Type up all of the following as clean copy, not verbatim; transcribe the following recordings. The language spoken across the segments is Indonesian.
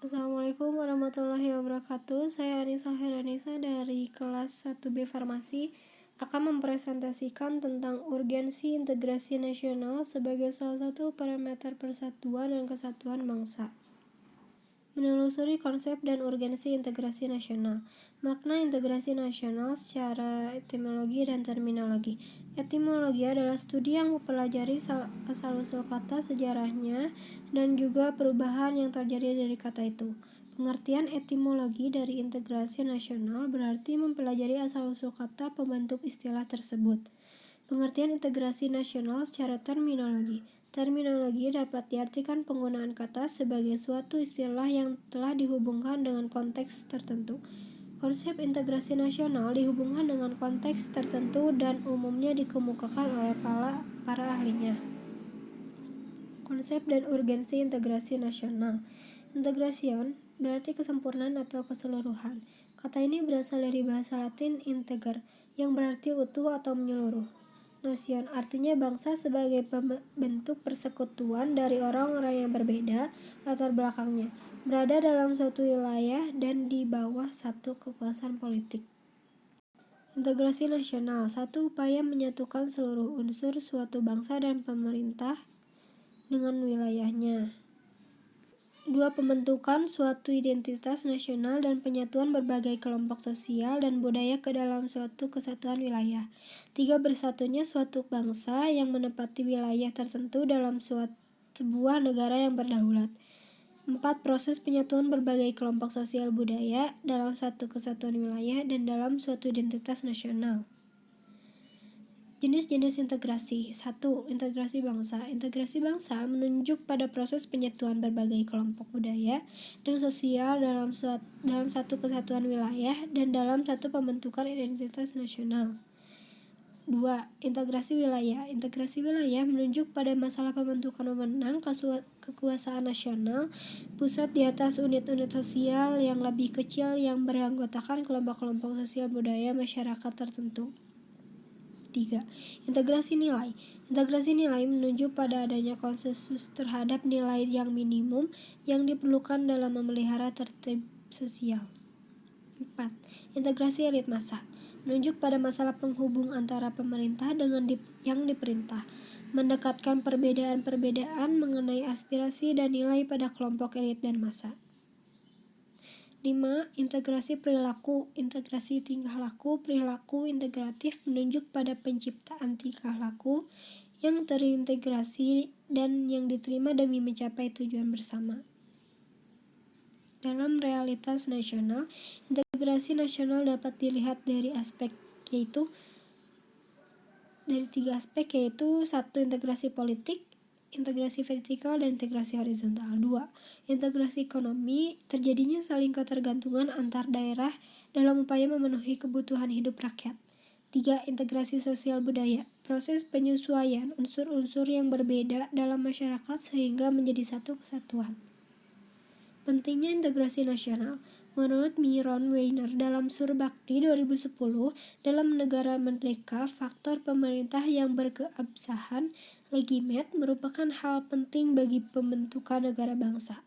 Assalamualaikum warahmatullahi wabarakatuh. Saya Anissa Heranisa dari kelas 1B Farmasi akan mempresentasikan tentang urgensi integrasi nasional sebagai salah satu parameter persatuan dan kesatuan bangsa. Menelusuri konsep dan urgensi integrasi nasional. Makna integrasi nasional secara etimologi dan terminologi. Etimologi adalah studi yang mempelajari asal-usul kata, sejarahnya, dan juga perubahan yang terjadi dari kata itu. Pengertian etimologi dari integrasi nasional berarti mempelajari asal-usul kata pembentuk istilah tersebut. Pengertian integrasi nasional secara terminologi. Terminologi dapat diartikan penggunaan kata sebagai suatu istilah yang telah dihubungkan dengan konteks tertentu. Konsep integrasi nasional dihubungkan dengan konteks tertentu dan umumnya dikemukakan oleh para ahlinya. Konsep dan urgensi integrasi nasional. Integrasion berarti kesempurnaan atau keseluruhan. Kata ini berasal dari bahasa Latin integer, yang berarti utuh atau menyeluruh. Nation artinya bangsa sebagai bentuk persekutuan dari orang-orang yang berbeda latar belakangnya, berada dalam suatu wilayah dan di bawah satu kekuasaan politik. Integrasi nasional, satu upaya menyatukan seluruh unsur suatu bangsa dan pemerintah dengan wilayahnya. 2. Pembentukan suatu identitas nasional dan penyatuan berbagai kelompok sosial dan budaya ke dalam suatu kesatuan wilayah. 3. Bersatunya suatu bangsa yang menempati wilayah tertentu dalam sebuah negara yang berdaulat. 4. Proses penyatuan berbagai kelompok sosial budaya dalam satu kesatuan wilayah dan dalam suatu identitas nasional. Jenis-jenis integrasi. 1. Integrasi bangsa. Integrasi bangsa menunjuk pada proses penyatuan berbagai kelompok budaya dan sosial dalam satu kesatuan wilayah dan dalam satu pembentukan identitas nasional. 2. Integrasi wilayah. Integrasi wilayah menunjuk pada masalah pembentukan wewenang kekuasaan nasional pusat di atas unit-unit sosial yang lebih kecil yang beranggotakan kelompok-kelompok sosial budaya masyarakat tertentu. 3. Integrasi nilai. Integrasi nilai menunjuk pada adanya konsensus terhadap nilai yang minimum yang diperlukan dalam memelihara tertib sosial. 4. Integrasi elit massa. Menunjuk pada masalah penghubung antara pemerintah dengan yang diperintah, mendekatkan perbedaan-perbedaan mengenai aspirasi dan nilai pada kelompok elit dan massa. 5. Integrasi perilaku. Integrasi tingkah laku. Perilaku integratif menunjuk pada penciptaan tingkah laku yang terintegrasi dan yang diterima demi mencapai tujuan bersama. Dalam realitas nasional, integrasi nasional dapat dilihat dari tiga aspek yaitu 1. Integrasi politik, integrasi vertikal, dan integrasi horizontal. 2. Integrasi ekonomi, terjadinya saling ketergantungan antar daerah dalam upaya memenuhi kebutuhan hidup rakyat. 3. Integrasi sosial budaya, proses penyesuaian unsur-unsur yang berbeda dalam masyarakat sehingga menjadi satu kesatuan. Pentingnya integrasi nasional. Menurut Myron Weiner dalam Surbakti 2010, dalam negara merdeka, faktor pemerintah yang berkeabsahan legitimate merupakan hal penting bagi pembentukan negara bangsa.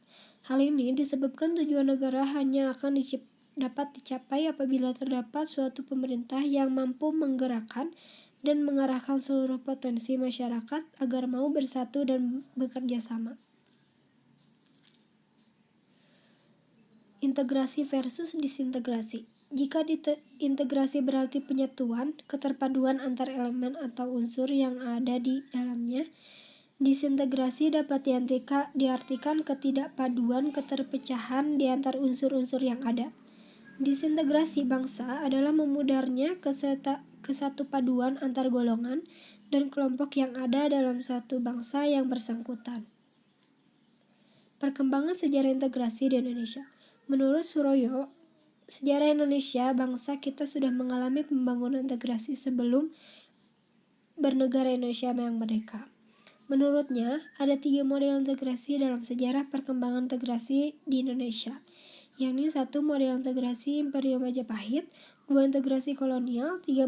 Hal ini disebabkan tujuan negara hanya akan dapat dicapai apabila terdapat suatu pemerintah yang mampu menggerakkan dan mengarahkan seluruh potensi masyarakat agar mau bersatu dan bekerja sama. Integrasi versus disintegrasi. Jika integrasi berarti penyatuan, keterpaduan antar elemen atau unsur yang ada di dalamnya, disintegrasi dapat diartikan ketidakpaduan, keterpecahan di antar unsur-unsur yang ada. Disintegrasi bangsa adalah memudarnya kesatupaduan antar golongan dan kelompok yang ada dalam suatu bangsa yang bersangkutan. Perkembangan sejarah integrasi di Indonesia. Menurut Suroyo, sejarah Indonesia bangsa kita sudah mengalami pembangunan integrasi sebelum bernegara Indonesia yang merdeka. Menurutnya, ada 3 model integrasi dalam sejarah perkembangan integrasi di Indonesia, yakni 1. Model integrasi Imperium Majapahit, 2. Integrasi kolonial, 3.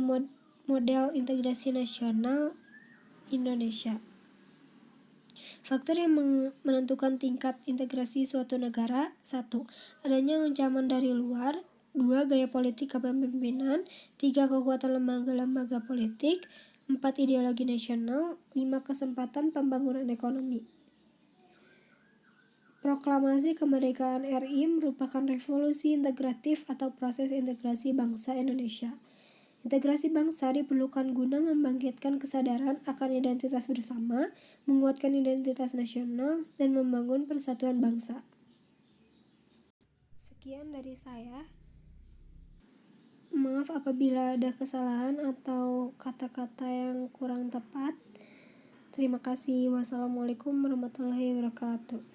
Model integrasi nasional Indonesia. Faktor yang menentukan tingkat integrasi suatu negara: 1. Adanya ancaman dari luar. 2. Gaya politik kepemimpinan. 3. Kekuatan lembaga-lembaga politik. 4. Ideologi nasional. 5. Kesempatan pembangunan ekonomi. Proklamasi Kemerdekaan RI merupakan revolusi integratif atau proses integrasi bangsa Indonesia. Integrasi bangsa diperlukan guna membangkitkan kesadaran akan identitas bersama, menguatkan identitas nasional, dan membangun persatuan bangsa. Sekian dari saya. Maaf apabila ada kesalahan atau kata-kata yang kurang tepat. Terima kasih. Wassalamualaikum warahmatullahi wabarakatuh.